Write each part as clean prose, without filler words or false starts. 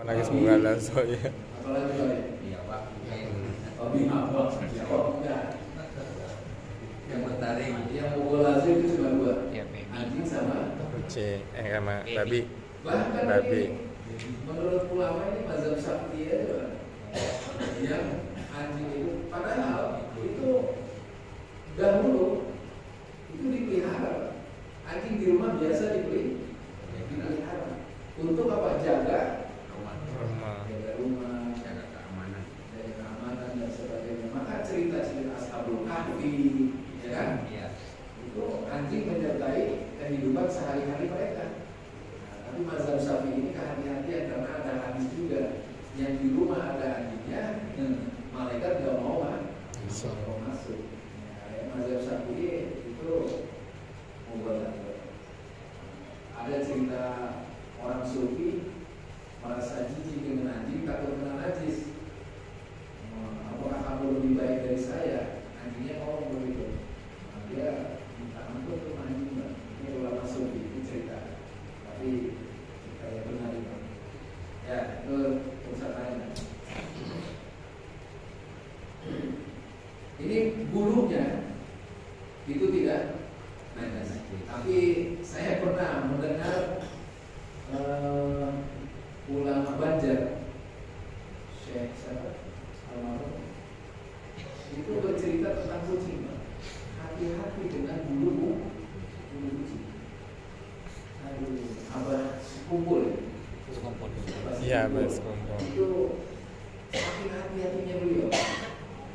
Nangis bunga laso ya. Apalagi Pak? Iya Pak. Hobi apa? Oh, enggak. Yang bertaring. Yang mukul laso itu cuma dua. Ya, baby. Anjing sama Kucing, sama babi. bahkan Babi. ini menurut ulama ini mazhab Syafi'i aja Pak. Yang anjing itu padahal itu dahulu itu dipelihara. Anjing di rumah biasa dipelihara. Untuk apa? Jaga Rumah. jaga rumah, Jaga keamanan. jaga keamanan dan sebagainya. Maka cerita-cerita Ashabul Kahfi, ya kan? Iya. Itu anjing menyertai kehidupan sehari-hari mereka. Nah, tapi mazhab Syafi'i ini kehati-hatian karena ada hadis juga yang di rumah ada anjingnya, malaikat tidak mau masuk. Ya, mazhab Syafi'i itu membuat ada cerita orang sufi merasa jijik dengan anjing, takut kena najis. Apakah kamu lebih baik dari saya? Anjingnya ngomong begitu. Nah, dia minta ampun ke anjing. Ini ulama sufi itu cerita, tapi cerita yang benar itu. Ya, itu urusan lain. Ini bulunya itu tidak najis. Tapi saya pernah mendengar ulama Banjar, Syekh siapa? Almarhum itu bercerita tentang kucing. Hati-hati dengan bulu kucing. Aduh, abah kumpul ya? Sekumpul. Iya, Mas kumpul. Itu saking hati-hatinya beliau,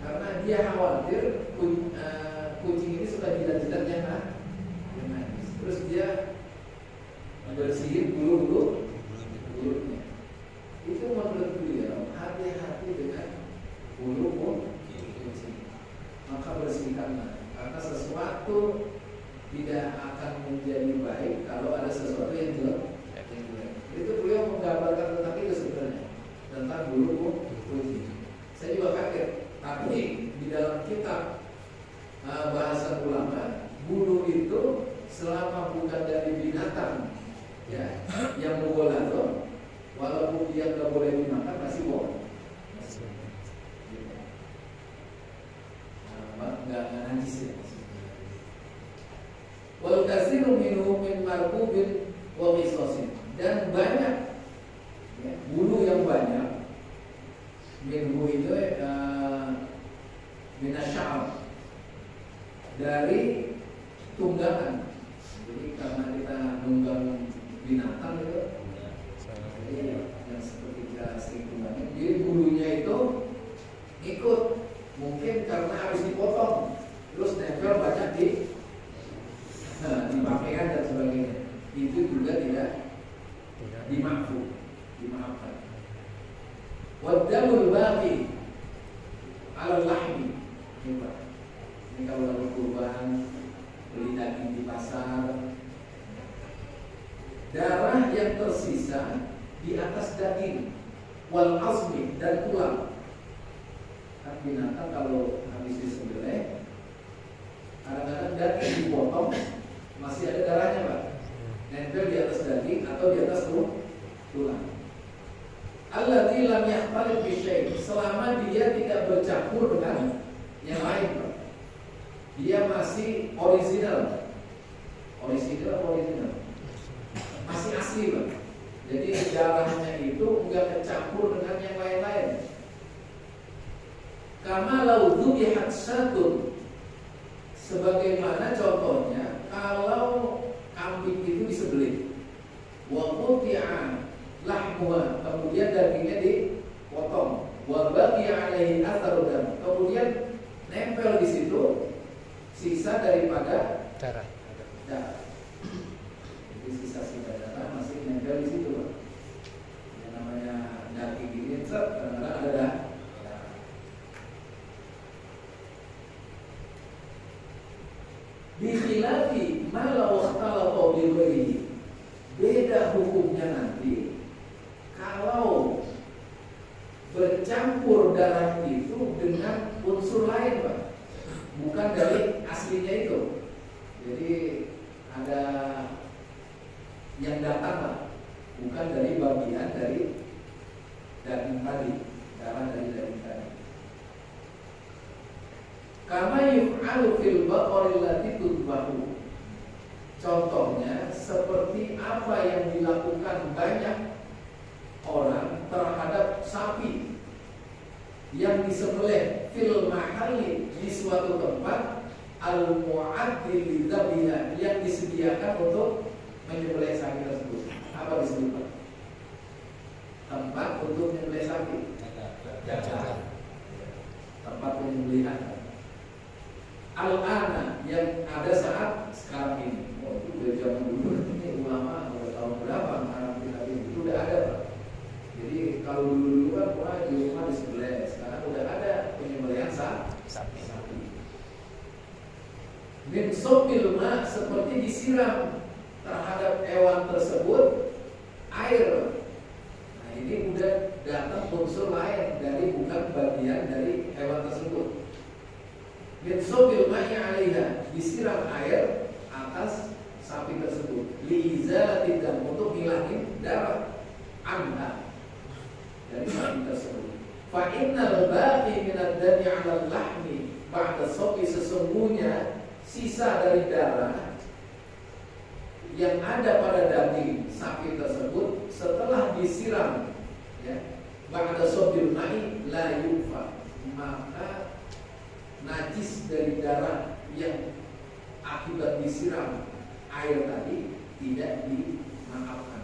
karena dia khawatir kucing ini suka jilat-jilat yang najis. Terus dia bersihin bulunya. Itu menurut beliau hati-hati dengan bulu kucing. Maka bersihkanlah, karena sesuatu tidak akan menjadi baik kalau ada sesuatu yang jelek. Itu beliau menggambarkan tentang itu sebenarnya, tentang bulu kucing. Saya juga kaget, tapi di dalam kitab bahasa ulama, bulu itu selama bukan dari binatang, ya, yang mughaladzah, walaupun dia nggak boleh dimakan masih boleh. Nggak najis ya. Wal katsiru minhu min markubin wa qisasin, dan banyak ya, bulu yang banyak minhu itu minasya'ar, dari tunggangan. Jadi karena kita nunggang binatang itu, jadi yang seperti kita sering tunggangin, jadi bulunya itu ikut, mungkin karena harus dipotong, terus nempel banyak di pakaian dan sebagainya. Itu juga tidak dimaafkan. Wadamul baqi ala lahmi. Ini kalau lagi kurban, beli daging di pasar, darah yang tersisa di atas daging, wal azmi, dan tulang. Kan binatang kalau habis disembelih, kadang-kadang daging dipotong, masih ada darahnya Pak, nempel di atas daging atau di atas tulang. Alladzi lam yakhtalif bi syai', selama dia tidak bercampur dengan yang lain Pak. Dia masih original, masih asli Pak. Jadi darahnya itu enggak kecampur dengan yang lain-lain. Kama lau dzubihat syatun, sebagaimana contohnya kalau kambing itu disembelih, wa quti'a lahmuha, kemudian dagingnya dipotong, wa baqiya alaihi atharu dam, kemudian nempel di situ sisa daripada Darah. Jadi sisa-sisa darah masih nempel di situ Pak. Yang namanya daging ini kadang-kadang ada darah. Bikhilafi ma law ikhtalafa bi ghairihi, beda hukumnya nanti kalau bercampur darah itu dengan unsur lain Pak, bukan dari aslinya itu. Jadi ada yang datang Pak, bukan dari bagian dari yuf'alu fil baqaril lati tudbahu. Contohnya seperti apa yang dilakukan banyak orang terhadap sapi yang disembelih fil mahalli di suatu tempat al-mu'addil lidzabiha yang disediakan untuk menyembelih sapi tersebut. Apa disebut? Tempat untuk menyembelih sapi. Tempat penyembelihan. Al-ana yang ada saat sekarang ini. Oh, itu dari zaman dulu ini ulama udah tahun berapa sekarang kita itu udah ada, Pak. Jadi kalau dulu kan wah di rumah disembelih, sekarang udah ada penyembelihan sapi. Min sobil ma seperti disiram terhadap hewan tersebut air. Nah ini udah datang unsur lain dari bukan bagian dari hewan tersebut. Min sobil ma yang alaiha disiram air atas sapi tersebut. Liizalatin dan untuk ngilangin darah anda dari sapi tersebut. Fa innal baqi min ad-dami 'ala al-lahmi ba'da sopi sesungguhnya sisa dari darah yang ada pada daging sapi tersebut setelah disiram ya ba'da sobil ma'i la yufa, maka najis dari darah yang akibat disiram air tadi tidak dimaafkan.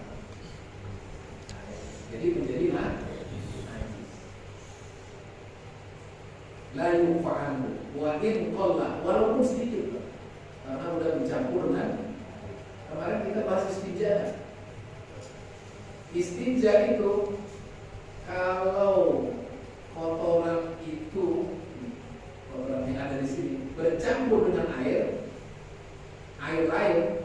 Jadi menjadi najis. La yufa'anu wa in qalla, walaupun sedikit, karena udah dicampur dengan kemarin kita bahas istinja. Istinja itu kalau kotoran itu kotoran yang ada di sini bercampur dengan air lain,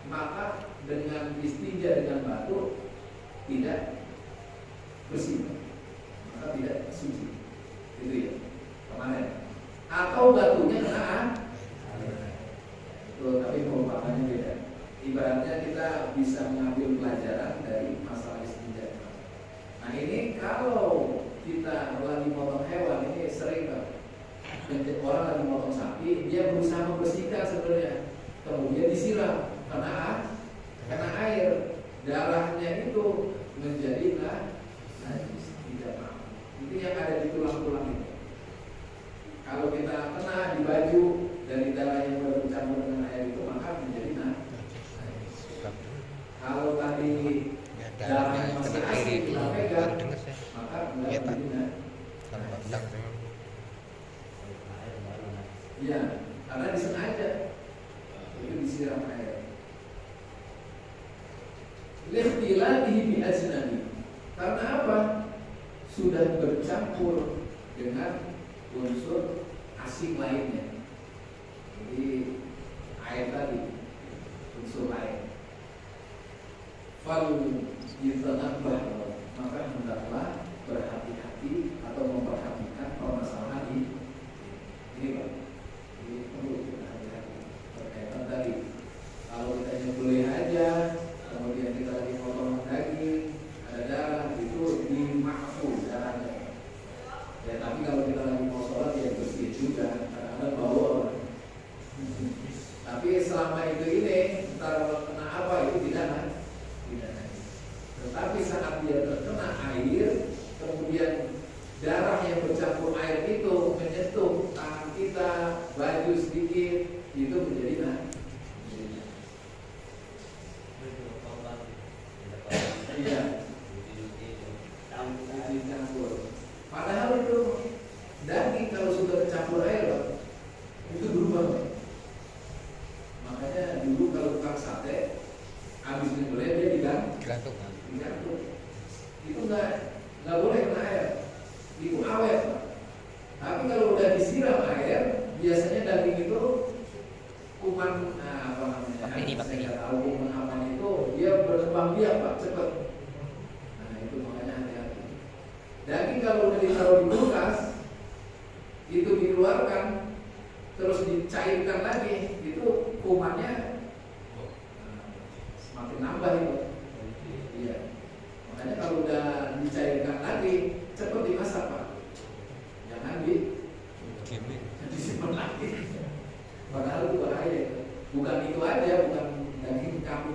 maka dengan istinja dengan batu tidak bersih, maka tidak suci. Itu ya kemarin. Atau batunya kena itu, tapi perumpamannya beda. Ibaratnya kita bisa mengambil pelajaran dari masalah istinja. Nah ini kalau kita lagi potong hewan ini sering kan, orang lagi potong sapi, dia berusaha membersihkan sebenarnya, kemudian disiram karena air, darahnya itu menjadi najis, tidak mau. Itu yang ada di tulang-tulang itu. Kalau kita kena di baju dari darah yang bercampur dengan air itu, maka menjadi najis. Kalau tadi darahnya masih asli kita pegang, maka enggak menjadi najis. Ya, karena disengaja itu disiram air. Lihtilatihi bi ajnabi. Karena apa? Sudah bercampur dengan unsur asing lainnya. Jadi air tadi unsur lain. Fal yatanabbah, maka hendaklah berhati-hati atau memperhatikan permasalahan ini, Pak. Ini perlu berhati-hati berkaitan tadi. Kalau kita nyembelih aja, kemudian kita lagi potong daging, ada darah, itu dimaafkan darahnya. Ya tapi kalau kita lagi mau sholat ya bersih juga, kadang-kadang bau. Tapi selama itu ini, ntar kena apa itu tidak. Tetapi saat dia terkena air, kemudian darah yang bercampur air itu menyentuh tangan kita, baju sedikit, itu menjadi iya, campur. Padahal itu daging kalau sudah tercampur air, itu berubah. Makanya dulu kalau tukang sate, habis nyembelih dia digantung. Itu nggak boleh kena air, itu awet. Tapi kalau udah disiram air, biasanya daging itu kuman apa namanya? Saya nggak tahu kuman apa itu, dia berkembang biak Pak, cepat. Nah itu makanya hati-hati. Daging kalau udah ditaruh di kulkas, itu dikeluarkan, terus dicairkan lagi, itu kumannya semakin nambah itu. Iya. Makanya kalau udah dicairkan lagi, cepat dimasak Pak. Jangan disimpan lagi. Padahal itu bahaya